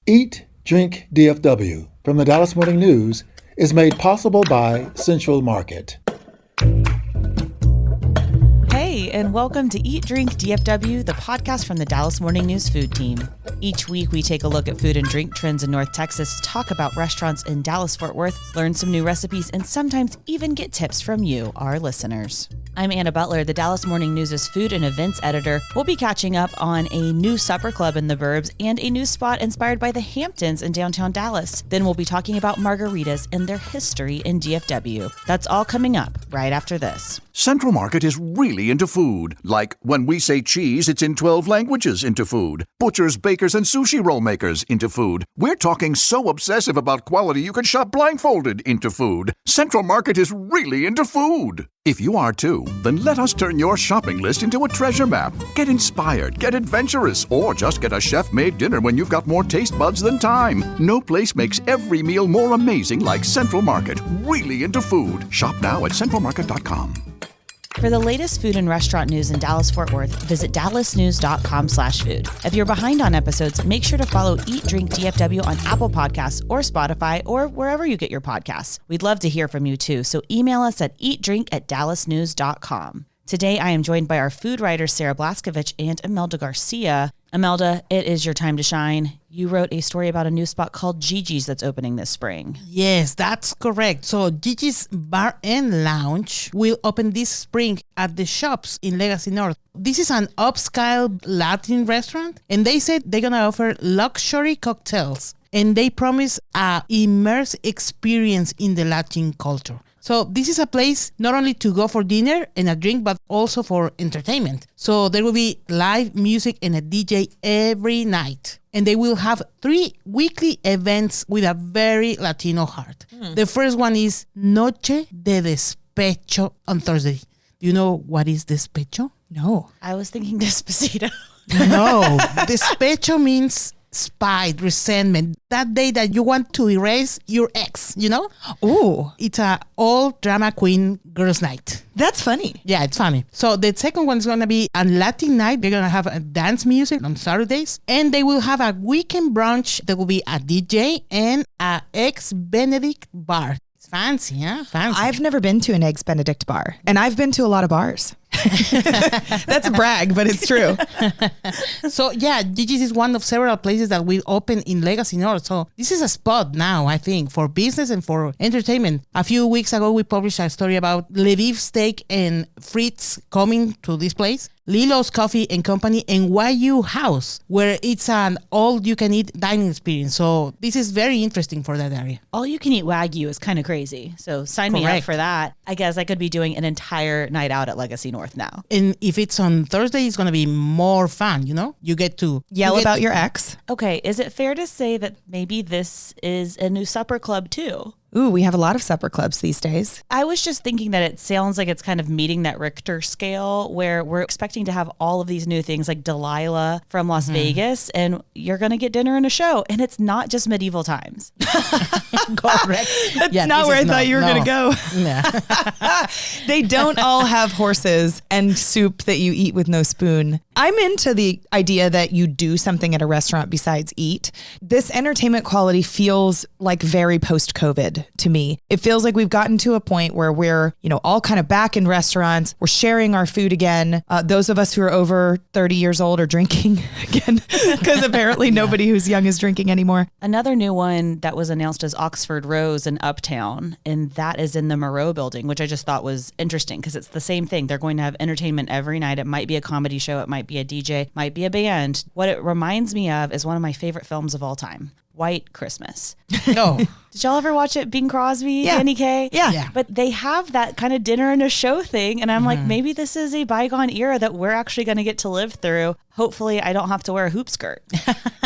Eat, Drink, DFW from the Dallas Morning News is made possible by Central Market. Hey, and welcome to Eat, Drink, DFW, the podcast from the Dallas Morning News food team. Each week, we take a look at food and drink trends in North Texas, talk about restaurants in Dallas-Fort Worth, learn some new recipes, and sometimes even get tips from you, our listeners. I'm Anna Butler, the Dallas Morning News' food and events editor. We'll be catching up on a new supper club in the burbs and a new spot inspired by the Hamptons in downtown Dallas. Then we'll be talking about margaritas and their history in DFW. That's all coming up right after this. Central Market is really into food. Like when we say cheese, it's in 12 languages into food. Butchers, bakers, and sushi roll makers into food. We're talking so obsessive about quality you can shop blindfolded into food. Central Market is really into food. If you are too, then let us turn your shopping list into a treasure map. Get inspired, get adventurous, or just get a chef-made dinner when you've got more taste buds than time. No place makes every meal more amazing like Central Market. Really into food. Shop now at centralmarket.com. For the latest food and restaurant news in Dallas-Fort Worth, visit dallasnews.com/food. If you're behind on episodes, make sure to follow Eat, Drink, DFW on Apple Podcasts or Spotify or wherever you get your podcasts. We'd love to hear from you too, so email us at eatdrink@dallasnews.com. Today, I am joined by our food writers, Sarah Blaskovich and Imelda Garcia. Imelda, it is your time to shine. You wrote a story about a new spot called Gigi's that's opening this spring. Yes, that's correct. So Gigi's Bar and Lounge will open this spring at the Shops in Legacy North. This is an upscale Latin restaurant, and they said they're going to offer luxury cocktails, and they promise a immersive experience in the Latin culture. So this is a place not only to go for dinner and a drink, but also for entertainment. So there will be live music and a DJ every night. And they will have 3 weekly events with a very Latino heart. The first one is Noche de Despecho on Thursday. Do you know what is despecho? No. I was thinking Despacito. No. Despecho means spite, resentment. That day that you want to erase your ex, you know? Ooh. It's a all drama queen girls night. That's funny. Yeah, it's funny. So the second one is going to be a Latin night. They're going to have a dance music on Saturdays. And they will have a weekend brunch. There will be a DJ and a Eggs Benedict bar. It's fancy, huh? Fancy. I've never been to an Eggs Benedict bar. And I've been to a lot of bars. That's a brag, but it's true. So yeah, Gigi's is one of several places that will open in Legacy North. So this is a spot now, I think, for business and for entertainment. A few weeks ago, we published a story about Lviv Steak and Fritz coming to this place. Lilo's Coffee and Company and YU House, where it's an all-you-can-eat dining experience. So this is very interesting for that area. All-you-can-eat Wagyu is kind of crazy. So sign me up for that. I guess I could be doing an entire night out at Legacy North now. And if it's on Thursday, it's going to be more fun, you know? You get to yell about your ex. Okay, is it fair to say that maybe this is a new supper club too? Ooh, we have a lot of supper clubs these days. I was just thinking that it sounds like it's kind of meeting that Richter scale where we're expecting to have all of these new things like Delilah from Las Vegas, and you're going to get dinner and a show. And it's not just medieval times. Correct. That's not where I thought you were going to go. Yeah. They don't all have horses and soup that you eat with no spoon. I'm into the idea that you do something at a restaurant besides eat. This entertainment quality feels like very post-COVID to me. It feels like we've gotten to a point where we're, all kind of back in restaurants. We're sharing our food again. Those of us who are over 30 years old are drinking again, because apparently nobody who's young is drinking anymore. Another new one that was announced is Oxford Rose in Uptown, and that is in the Moreau building, which I just thought was interesting because it's the same thing. They're going to have entertainment every night. It might be a comedy show. It might be a DJ, might be a band. What it reminds me of is one of my favorite films of all time, White Christmas. No. Did y'all ever watch it? Bing Crosby, Yeah. Danny Kaye? Yeah. But they have that kind of dinner and a show thing. And I'm like, maybe this is a bygone era that we're actually going to get to live through. Hopefully I don't have to wear a hoop skirt.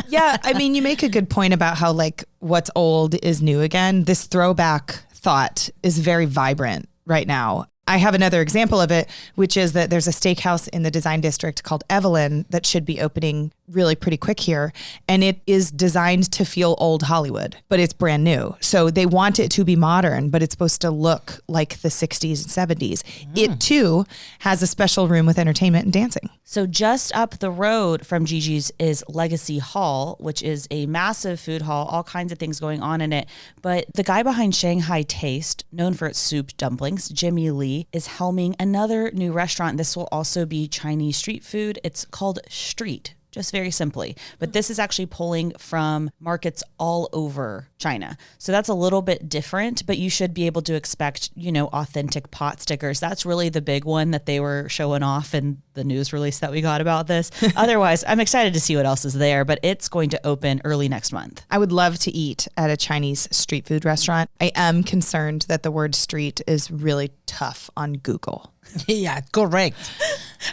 Yeah. I mean, you make a good point about how what's old is new again. This throwback thought is very vibrant right now. I have another example of it, which is that there's a steakhouse in the design district called Evelyn that should be opening really pretty quick here. And it is designed to feel old Hollywood, but it's brand new. So they want it to be modern, but it's supposed to look like the 60s and 70s. It too has a special room with entertainment and dancing. So just up the road from Gigi's is Legacy Hall, which is a massive food hall, all kinds of things going on in it. But the guy behind Shanghai Taste, known for its soup dumplings, Jimmy Lee, is helming another new restaurant. This will also be Chinese street food. It's called Street, just very simply. But this is actually pulling from markets all over China. So that's a little bit different, but you should be able to expect, authentic pot stickers. That's really the big one that they were showing off in the news release that we got about this. Otherwise, I'm excited to see what else is there, but it's going to open early next month. I would love to eat at a Chinese street food restaurant. I am concerned that the word street is really tough on Google. Yeah, correct.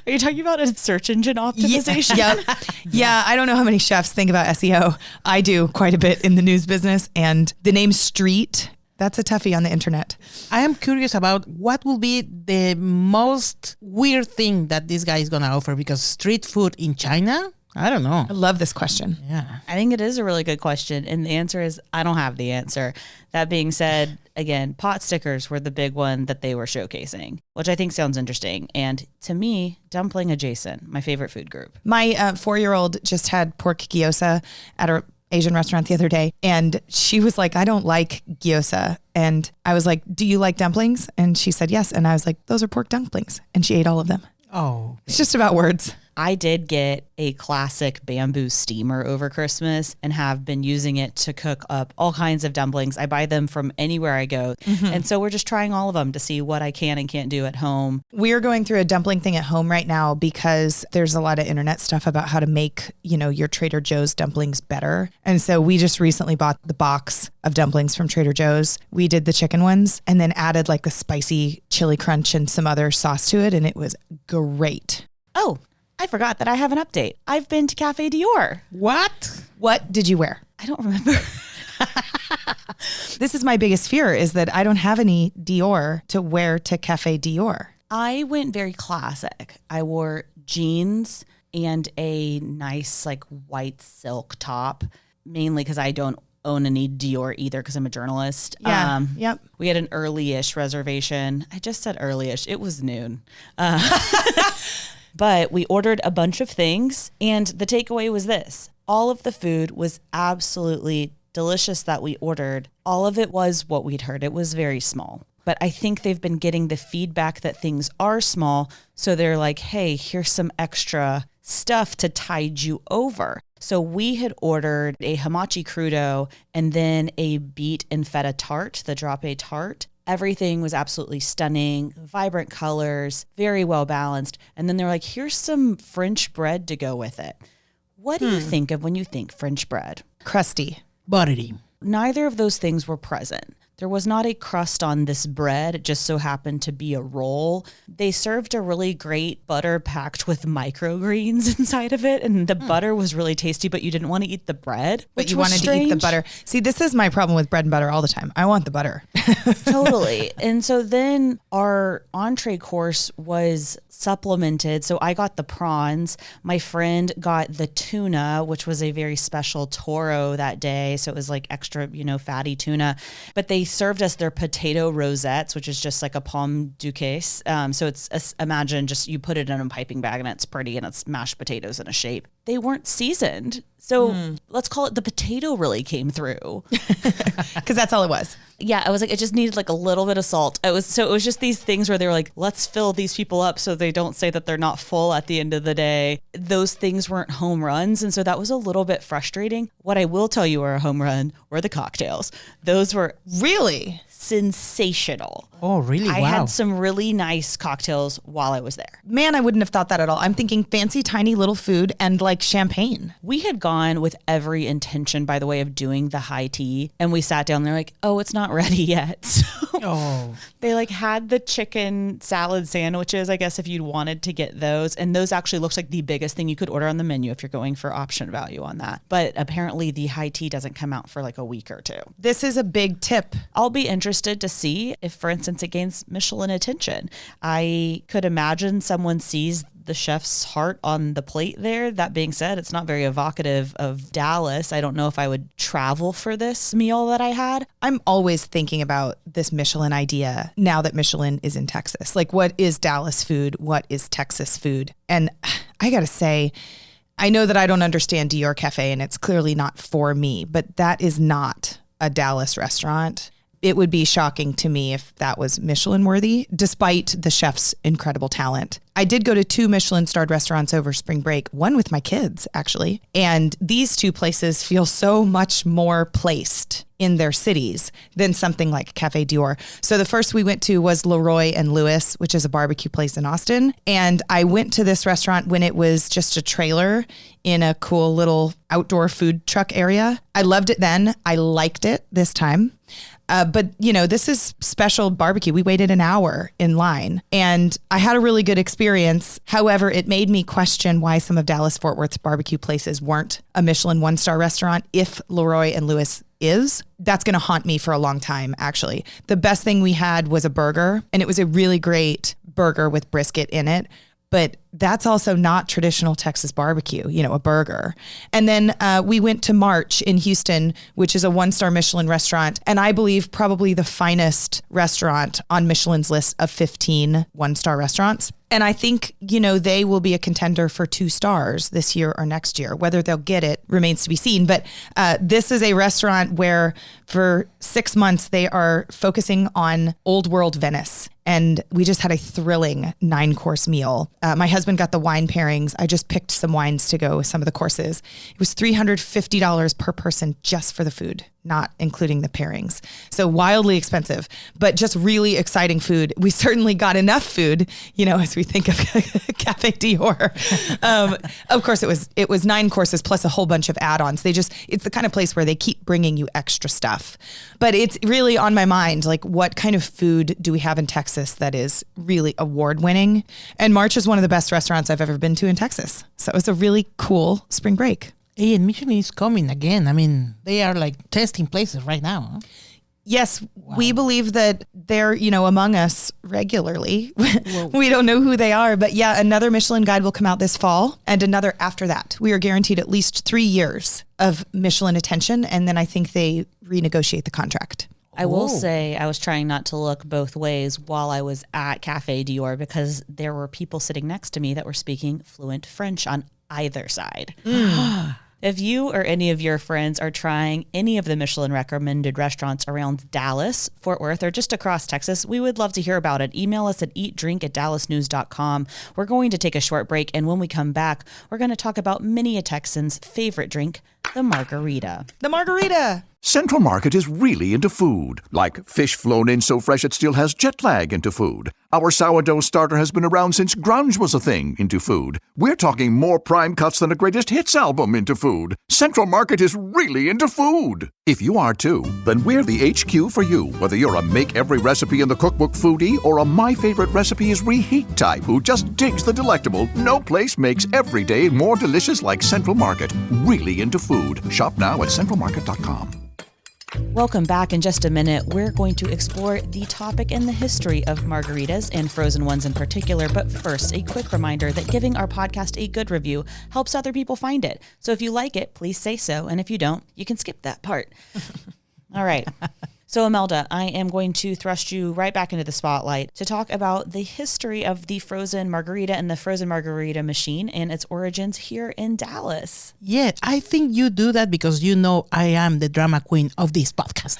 Are you talking about a search engine optimization? Yeah, I don't know how many chefs think about SEO. I do quite a bit in the news business. And the name street, that's a toughie on the internet. I am curious about what will be the most weird thing that this guy is going to offer, because street food in China, I don't know. I love this question. Yeah. I think it is a really good question. And the answer is I don't have the answer. That being said, again, pot stickers were the big one that they were showcasing, which I think sounds interesting. And to me, dumpling adjacent, my favorite food group. My 4-year-old just had pork gyoza at a Asian restaurant the other day. And she was like, I don't like gyoza. And I was like, do you like dumplings? And she said, yes. And I was like, those are pork dumplings. And she ate all of them. Oh. It's just about words. I did get a classic bamboo steamer over Christmas and have been using it to cook up all kinds of dumplings. I buy them from anywhere I go. And so we're just trying all of them to see what I can and can't do at home. We're going through a dumpling thing at home right now because there's a lot of internet stuff about how to make, your Trader Joe's dumplings better. And so we just recently bought the box of dumplings from Trader Joe's. We did the chicken ones and then added like the spicy chili crunch and some other sauce to it. And it was great. Oh, I forgot that I have an update. I've been to Cafe Dior. What? What did you wear? I don't remember. This is my biggest fear, is that I don't have any Dior to wear to Cafe Dior. I went very classic. I wore jeans and a nice white silk top, mainly because I don't own any Dior either because I'm a journalist. Yeah. Yep. We had an early-ish reservation. I just said early-ish. It was noon. But we ordered a bunch of things, and the takeaway was this. All of the food was absolutely delicious that we ordered. All of it was what we'd heard. It was very small. But I think they've been getting the feedback that things are small, so they're like, hey, here's some extra stuff to tide you over. So we had ordered a hamachi crudo and then a beet and feta tart, the drape tart. Everything was absolutely stunning, vibrant colors, very well balanced. And then they're like, here's some French bread to go with it. What do you think of when you think French bread? Crusty. Buttery. Neither of those things were present. There was not a crust on this bread. It just so happened to be a roll. They served a really great butter packed with microgreens inside of it. And the butter was really tasty, but you didn't want to eat the bread. But you wanted to eat the butter. See, this is my problem with bread and butter all the time. I want the butter. Totally. And so then our entree course was supplemented. So I got the prawns. My friend got the tuna, which was a very special toro that day. So it was like extra, fatty tuna. But they served us their potato rosettes, which is just like a pomme duquesne. So it's, imagine just you put it in a piping bag and it's pretty and it's mashed potatoes in a shape. They weren't seasoned. So let's call it the potato really came through. Because that's all it was. Yeah, I was like, it just needed like a little bit of salt. It was just these things where they were like, let's fill these people up so they don't say that they're not full at the end of the day. Those things weren't home runs. And so that was a little bit frustrating. What I will tell you were a home run were the cocktails. Those were Really? sensational. Oh, really? I Wow. had some really nice cocktails while I was there. Man, I wouldn't have thought that at all. I'm thinking fancy, tiny little food and like champagne. We had gone with every intention, by the way, of doing the high tea. And we sat down and they're like, oh, it's not ready yet. So Oh. they had the chicken salad sandwiches, I guess, if you'd wanted to get those. And those actually looks like the biggest thing you could order on the menu if you're going for option value on that. But apparently the high tea doesn't come out for like a week or two. This is a big tip. I'll be interested to see if, for instance, since it gains Michelin attention. I could imagine someone sees the chef's heart on the plate there. That being said, it's not very evocative of Dallas. I don't know if I would travel for this meal that I had. I'm always thinking about this Michelin idea now that Michelin is in Texas. Like, what is Dallas food? What is Texas food? And I got to say, I know that I don't understand Dior Cafe and it's clearly not for me, but that is not a Dallas restaurant. It would be shocking to me if that was Michelin worthy, despite the chef's incredible talent. I did go to 2 Michelin-starred restaurants over spring break, one with my kids, actually. And these 2 places feel so much more placed in their cities than something like Cafe Dior. So the first we went to was Leroy and Lewis, which is a barbecue place in Austin. And I went to this restaurant when it was just a trailer in a cool little outdoor food truck area. I loved it then. I liked it this time. But, you know, this is special barbecue. We waited an hour in line and I had a really good experience. However, it made me question why some of Dallas-Fort Worth's barbecue places weren't a Michelin 1-star restaurant if Leroy and Lewis is. That's going to haunt me for a long time, actually. The best thing we had was a burger, and it was a really great burger with brisket in it. But that's also not traditional Texas barbecue, you know, a burger. And then we went to March in Houston, which is a 1-star Michelin restaurant. And I believe probably the finest restaurant on Michelin's list of 15 1-star restaurants. And I think, you know, they will be a contender for 2 stars this year or next year. Whether they'll get it remains to be seen. But this is a restaurant where for 6 months they are focusing on Old World Venice. And we just had a thrilling 9-course meal. My husband got the wine pairings. I just picked some wines to go with some of the courses. It was $350 per person just for the food, not including the pairings. So wildly expensive, but just really exciting food. We certainly got enough food, you know, as we think of Cafe Dior. Of course, it was 9 courses plus a whole bunch of add-ons. It's the kind of place where they keep bringing you extra stuff. But it's really on my mind, like, what kind of food do we have in Texas that is really award-winning? And March is one of the best restaurants I've ever been to in Texas. So it was a really cool spring break. Hey, and Michelin is coming again. I mean, they are like testing places right now. Huh? Yes, we believe that they're, you know, among us regularly. We don't know who they are, but yeah, another Michelin guide will come out this fall and another after that. We are guaranteed at least 3 years of Michelin attention, and then I think they renegotiate the contract. I will say I was trying not to look both ways while I was at Cafe Dior because there were people sitting next to me that were speaking fluent French on either side. If you or any of your friends are trying any of the Michelin recommended restaurants around Dallas, Fort Worth, or just across Texas, we would love to hear about it. Email us at eatdrink@dallasnews.com. We're going to take a short break, and when we come back, we're going to talk about many a Texan's favorite drink, the margarita. The margarita! Central Market is really into food, like fish flown in so fresh it still has jet lag into food. Our sourdough starter has been around since grunge was a thing into food. We're talking more prime cuts than a greatest hits album into food. Central Market is really into food. If you are too, then we're the HQ for you, whether you're a make every recipe in the cookbook foodie or a my favorite recipe is reheat type who just digs the delectable. No place makes every day more delicious like Central Market. Really into food. Shop now at centralmarket.com. Welcome back. In just a minute, we're going to explore the topic and the history of margaritas and frozen ones in particular. But first, a quick reminder that giving our podcast a good review helps other people find it. So if you like it, please say so. And if you don't, you can skip that part. All right. So Imelda, I am going to thrust you right back into the spotlight to talk about the history of the frozen margarita and the frozen margarita machine and its origins here in Dallas. Yeah, I think you do that because you know I am the drama queen of this podcast.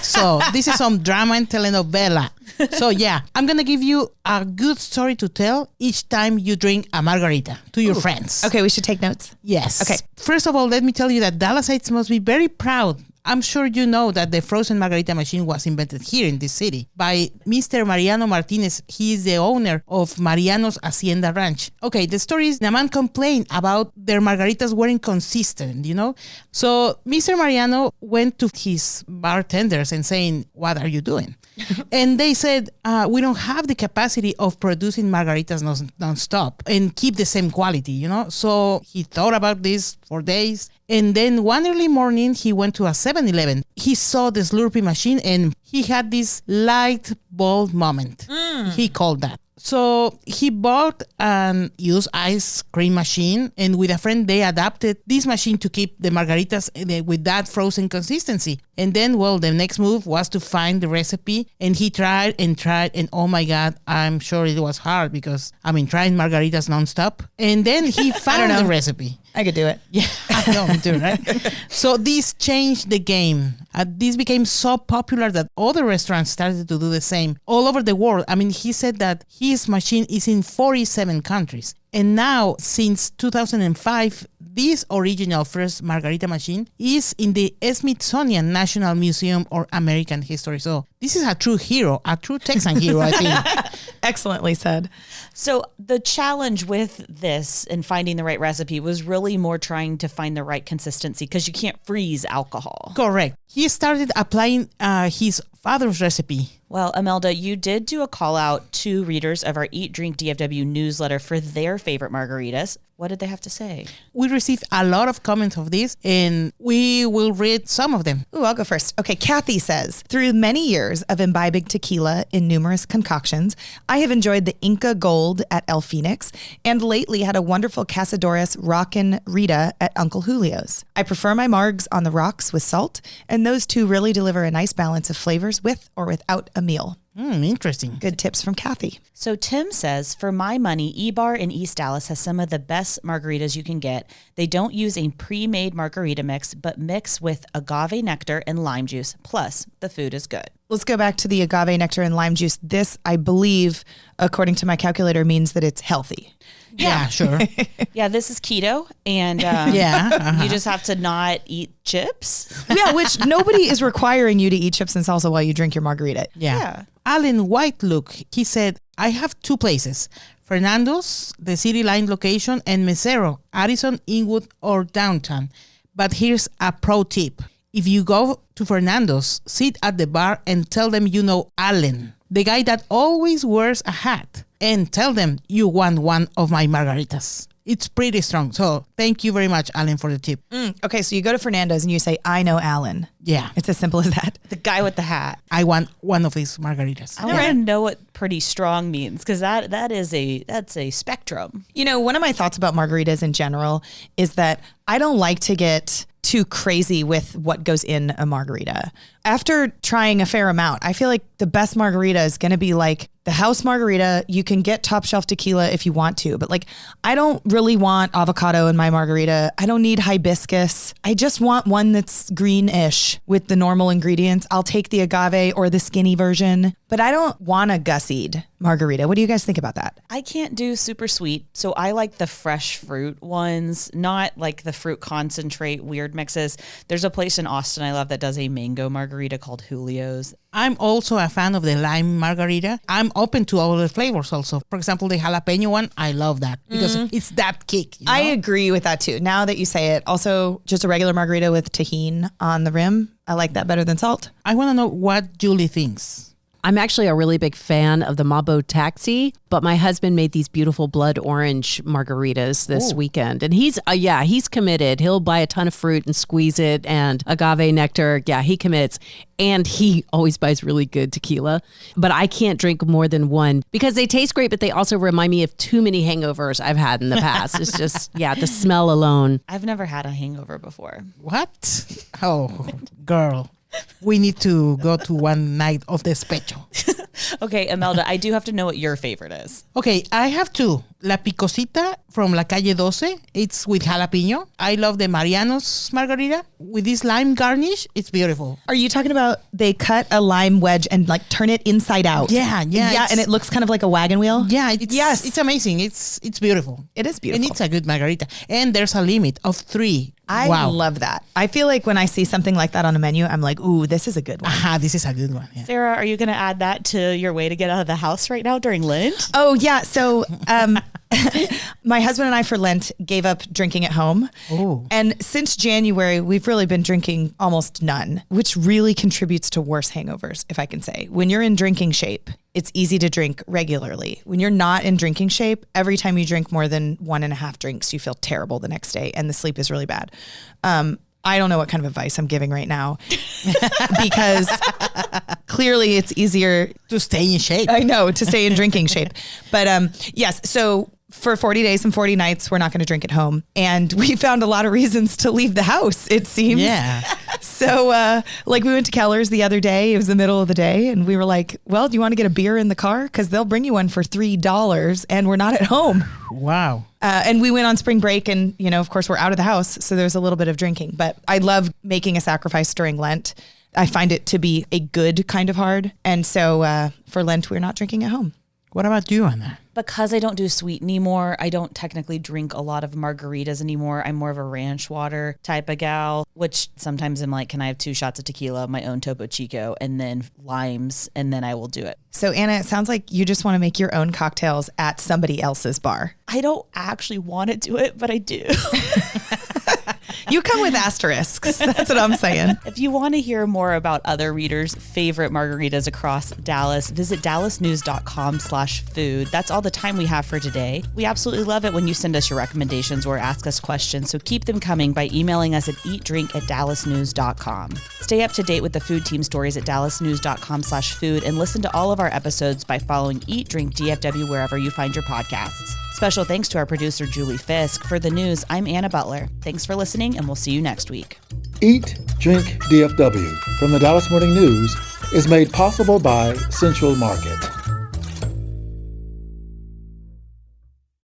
So this is some drama and telenovela. So yeah, I'm going to give you a good story to tell each time you drink a margarita to your friends. Okay, we should take notes. Yes. Okay. First of all, let me tell you that Dallasites must be very proud. I'm sure you know that the frozen margarita machine was invented here in this city by Mr. Mariano Martinez. He is the owner of Mariano's Hacienda Ranch. Okay, the story is the man complained about their margaritas weren't consistent, you know? So Mr. Mariano went to his bartenders and saying, what are you doing? And they said, we don't have the capacity of producing margaritas non-stop and keep the same quality, you know? So he thought about this for days And then one early morning, he went to a 7-Eleven. He saw the Slurpee machine and he had this light bulb moment. He called that. So he bought an used ice cream machine, and with a friend, they adapted this machine to keep the margaritas with that frozen consistency. And then, well, the next move was to find the recipe, and he tried, and oh my God, I'm sure it was hard because I've been trying margaritas nonstop. And then he found the recipe. I could do it. Yeah, I know, me too, right? So this changed the game. This became so popular that other restaurants started to do the same all over the world. I mean, he said that his machine is in 47 countries. And now, since 2005, this original first margarita machine is in the Smithsonian National Museum of American History. So this is a true hero, a true Texan hero, I think. Excellently said. So the challenge with this and finding the right recipe was really more trying to find the right consistency because you can't freeze alcohol. Correct. He started applying his father's recipe. Well, Imelda, you did do a call out to readers of our Eat Drink DFW newsletter for their favorite margaritas. What did they have to say? We received a lot of comments of this, and we will read some of them. Ooh, I'll go first. Okay, Kathy says, through many years of imbibing tequila in numerous concoctions, I have enjoyed the Inca Gold at El Phoenix and lately had a wonderful Cazadores Rockin' Rita at Uncle Julio's. I prefer my margs on the rocks with salt, and those two really deliver a nice balance of flavors with or without a meal. Interesting. Good tips from Kathy. So Tim says, for my money, E-Bar in East Dallas has some of the best margaritas you can get. They don't use a pre-made margarita mix, but mix with agave nectar and lime juice. Plus, the food is good. Let's go back to the agave nectar and lime juice. This, I believe, according to my calculator, means that it's healthy. Yeah, sure. Yeah, this is keto, and you just have to not eat chips. Yeah, which nobody is requiring you to eat chips and salsa while you drink your margarita. Yeah. Alan Whitelook, he said, I have two places, Fernando's, the City Line location, and Mesero, Addison, Inwood, or downtown. But here's a pro tip. If you go to Fernando's, sit at the bar and tell them you know Alan, the guy that always wears a hat, and tell them you want one of my margaritas. It's pretty strong. So thank you very much, Alan, for the tip. Okay, so you go to Fernando's and you say, I know Alan. Yeah. It's as simple as that. The guy with the hat. I want one of these margaritas. I want to know what pretty strong means because that's a spectrum. You know, one of my thoughts about margaritas in general is that I don't like to get too crazy with what goes in a margarita. After trying a fair amount, I feel like the best margarita is going to be like the house margarita. You can get top shelf tequila if you want to, but like I don't really want avocado in my margarita. I don't need hibiscus. I just want one that's greenish with the normal ingredients. I'll take the agave or the skinny version, but I don't want a gussied margarita. What do you guys think about that? I can't do super sweet, so I like the fresh fruit ones, not like the fruit concentrate weird mixes. There's a place in Austin I love that does a mango margarita called Julio's. I'm also a fan of the lime margarita. I'm open to all the flavors also. For example, the jalapeno one, I love that because it's that kick. You know? I agree with that too. Now that you say it, also just a regular margarita with tahini on the rim. I like that better than salt. I want to know what Julie thinks. I'm actually a really big fan of the Mabo Taxi, but my husband made these beautiful blood orange margaritas this weekend. And he's committed. He'll buy a ton of fruit and squeeze it and agave nectar. Yeah, he commits. And he always buys really good tequila. But I can't drink more than one because they taste great, but they also remind me of too many hangovers I've had in the past. It's just, the smell alone. I've never had a hangover before. What? Oh, girl. We need to go to one night of despecho. Okay, Imelda, I do have to know what your favorite is. Okay, I have two. La Picosita from La Calle 12. It's with jalapeno. I love the Mariano's margarita with this lime garnish. It's beautiful. Are you talking about they cut a lime wedge and like turn it inside out? Yeah. And it looks kind of like a wagon wheel? Yeah, it's amazing. It's beautiful. It is beautiful. And it's a good margarita. And there's a limit of 3. I love that. I feel like when I see something like that on a menu, I'm like, ooh, this is a good one. This is a good one. Yeah. Sarah, are you going to add that to your way to get out of the house right now during Lent? Oh, yeah. So My husband and I for Lent gave up drinking at home. Oh. And since January, we've really been drinking almost none, which really contributes to worse hangovers, if I can say. When you're in drinking shape, it's easy to drink regularly. When you're not in drinking shape, every time you drink more than 1.5 drinks, you feel terrible the next day and the sleep is really bad. I don't know what kind of advice I'm giving right now because clearly it's easier To stay in shape. I know, to stay in drinking shape. But yes, so for 40 days and 40 nights, we're not going to drink at home. And we found a lot of reasons to leave the house, it seems. Yeah. So we went to Keller's the other day. It was the middle of the day. And we were like, well, do you want to get a beer in the car? Because they'll bring you one for $3 and we're not at home. Wow. And we went on spring break and, of course, we're out of the house. So there's a little bit of drinking. But I love making a sacrifice during Lent. I find it to be a good kind of hard. And so for Lent, we're not drinking at home. What about you, Anna? Because I don't do sweet anymore, I don't technically drink a lot of margaritas anymore. I'm more of a ranch water type of gal, which sometimes I'm like, can I have 2 shots of tequila, my own Topo Chico, and then limes, and then I will do it. So Anna, it sounds like you just want to make your own cocktails at somebody else's bar. I don't actually want to do it, but I do. You come with asterisks. That's what I'm saying. If you want to hear more about other readers' favorite margaritas across Dallas, visit dallasnews.com/food. That's all the time we have for today. We absolutely love it when you send us your recommendations or ask us questions, so keep them coming by emailing us at eatdrink@dallasnews.com. Stay up to date with the food team stories at dallasnews.com/food and listen to all of our episodes by following Eat Drink DFW wherever you find your podcasts. Special thanks to our producer, Julie Fisk. For the news, I'm Anna Butler. Thanks for listening, and we'll see you next week. Eat, Drink, DFW from the Dallas Morning News is made possible by Central Market.